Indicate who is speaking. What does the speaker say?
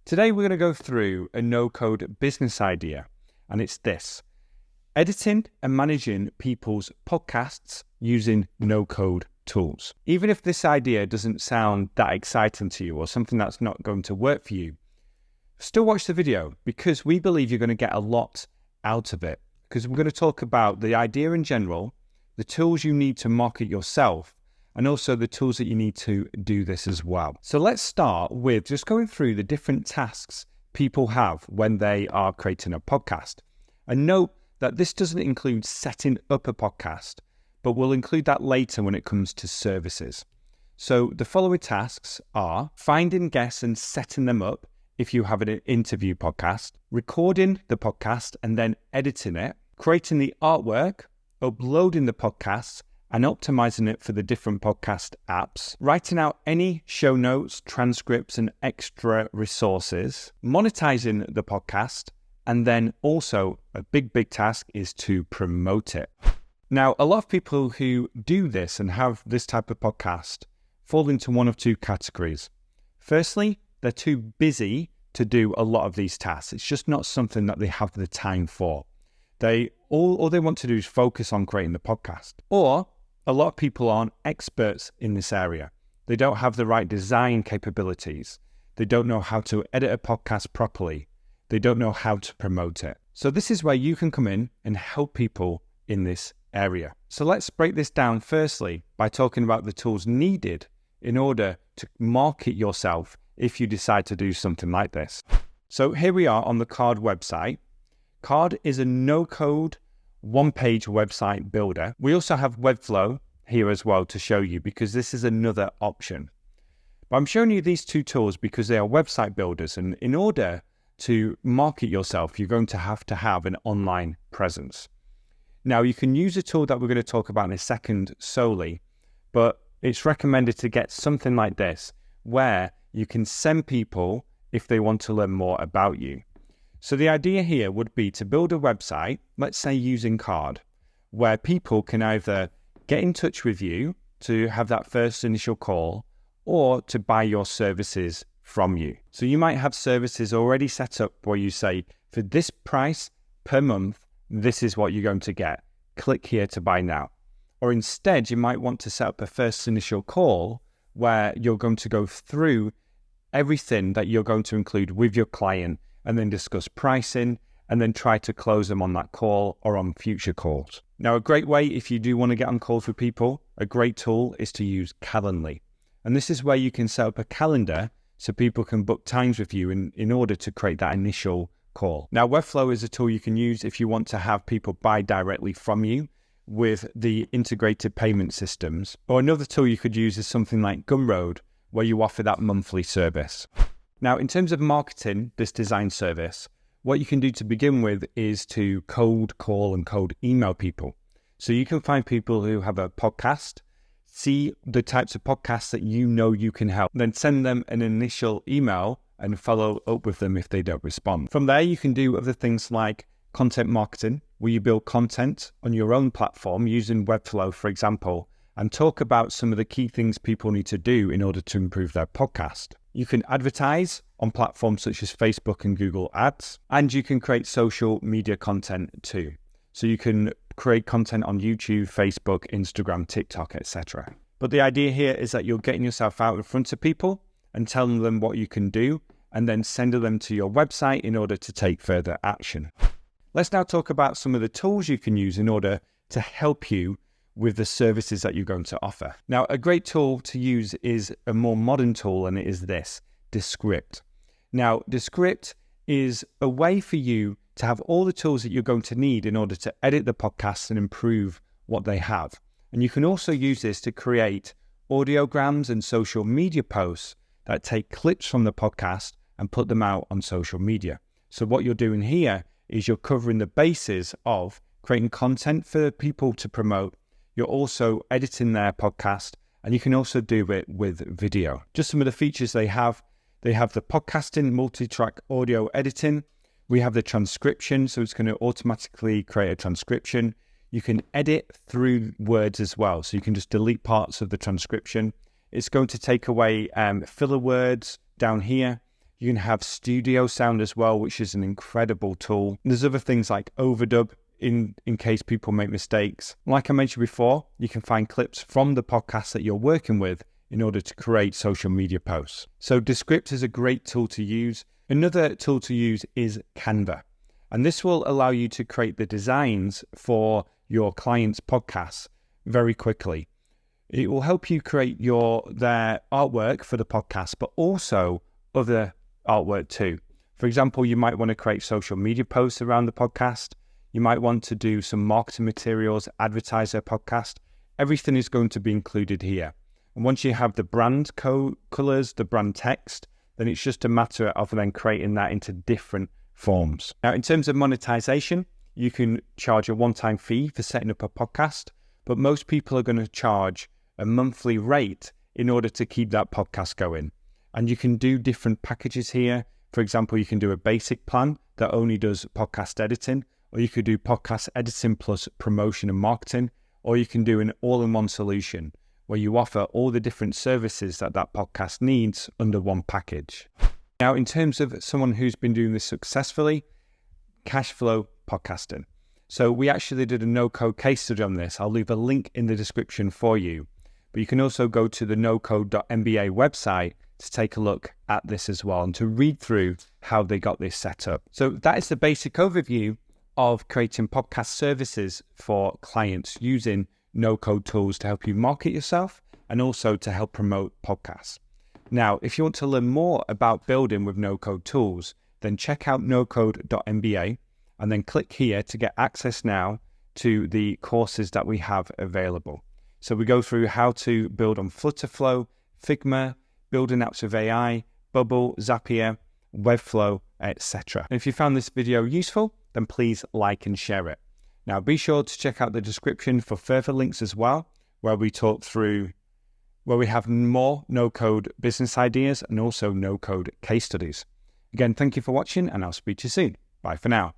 Speaker 1: Today we're going to go through a no-code business idea, and it's this: editing and managing people's podcasts using no-code tools. Even if this idea doesn't sound that exciting to you or something that's not going to work for you, still watch the video because we believe you're going to get a lot out of it, because we're going to talk about the idea in general, the tools you need to market yourself, and also the tools that you need to do this as well. So let's start with just going through the different tasks people have when they are creating a podcast. And note that this doesn't include setting up a podcast, but we'll include that later when it comes to services. So the following tasks are finding guests and setting them up if you have an interview podcast, recording the podcast and then editing it, creating the artwork, uploading the podcasts, and optimizing it for the different podcast apps, writing out any show notes, transcripts, and extra resources, monetizing the podcast, and then also a big task is to promote it. Now, a lot of people who do this and have this type of podcast fall into one of two categories. Firstly, they're too busy to do a lot of these tasks. It's just not something that they have the time for. All they want to do is focus on creating the podcast. Or a lot of people aren't experts in this area. They don't have the right design capabilities. They don't know how to edit a podcast properly. They don't know how to promote it. So this is where you can come in and help people in this area. So let's break this down firstly by talking about the tools needed in order to market yourself if you decide to do something like this. So here we are on the Card website. Card is a no-code, one-page website builder. We also have Webflow here as well to show you because this is another option. But I'm showing you these two tools because they are website builders, and in order to market yourself, you're going to have an online presence. Now, you can use a tool that we're going to talk about in a second solely, but it's recommended to get something like this where you can send people if they want to learn more about you. So the idea here would be to build a website, let's say using Card, where people can either get in touch with you to have that first initial call or to buy your services from you. So you might have services already set up where you say, for this price per month, this is what you're going to get. Click here to buy now. Or instead, you might want to set up a first initial call where you're going to go through everything that you're going to include with your client and then discuss pricing, and then try to close them on that call or on future calls. Now, a great way, if you do want to get on calls with people, a great tool is to use Calendly. And this is where you can set up a calendar so people can book times with you in order to create that initial call. Now, Webflow is a tool you can use if you want to have people buy directly from you with the integrated payment systems. Or another tool you could use is something like Gumroad, where you offer that monthly service. Now, in terms of marketing this design service, what you can do to begin with is to cold call and cold email people. So you can find people who have a podcast, see the types of podcasts that you know you can help, then send them an initial email and follow up with them if they don't respond. From there, you can do other things like content marketing, where you build content on your own platform using Webflow, for example, and talk about some of the key things people need to do in order to improve their podcast. You can advertise on platforms such as Facebook and Google Ads, and you can create social media content too. So you can create content on YouTube, Facebook, Instagram, TikTok, etc. But the idea here is that you're getting yourself out in front of people and telling them what you can do, and then sending them to your website in order to take further action. Let's now talk about some of the tools you can use in order to help you with the services that you're going to offer. Now, a great tool to use is a more modern tool, and it is this, Descript. Now, Descript is a way for you to have all the tools that you're going to need in order to edit the podcasts and improve what they have. And you can also use this to create audiograms and social media posts that take clips from the podcast and put them out on social media. So what you're doing here is you're covering the bases of creating content for people to promote. You're also editing their podcast, and you can also do it with video. Just some of the features they have the podcasting multi-track audio editing. We have the transcription, so it's going to automatically create a transcription. You can edit through words as well, so you can just delete parts of the transcription. It's going to take away filler words down here. You can have studio sound as well, which is an incredible tool. There's other things like overdub in case people make mistakes. Like I mentioned before, you can find clips from the podcast that you're working with in order to create social media posts. So Descript is a great tool to use. Another tool to use is Canva. And this will allow you to create the designs for your clients' podcasts very quickly. It will help you create their artwork for the podcast, but also other artwork too. For example, you might want to create social media posts around the podcast. You might want to do some marketing materials, advertise their podcast. Everything is going to be included here. And once you have the brand colors, the brand text, then it's just a matter of then creating that into different forms. Now, in terms of monetization, you can charge a one-time fee for setting up a podcast, but most people are going to charge a monthly rate in order to keep that podcast going. And you can do different packages here. For example, you can do a basic plan that only does podcast editing, or you could do podcast editing plus promotion and marketing, or you can do an all-in-one solution where you offer all the different services that podcast needs under one package. Now, in terms of someone who's been doing this successfully, Cashflow Podcasting. So we actually did a no-code case study on this. I'll leave a link in the description for you. But you can also go to the nocode.mba website to take a look at this as well and to read through how they got this set up. So that is the basic overview of creating podcast services for clients using no-code tools to help you market yourself and also to help promote podcasts. Now, if you want to learn more about building with no-code tools, then check out nocode.mba and then click here to get access now to the courses that we have available. So we go through how to build on Flutterflow, Figma, building apps with AI, Bubble, Zapier, Webflow, etc. And if you found this video useful, then please like and share it. Now, be sure to check out the description for further links as well, where we have more no-code business ideas and also no-code case studies. Again, thank you for watching, and I'll speak to you soon. Bye for now.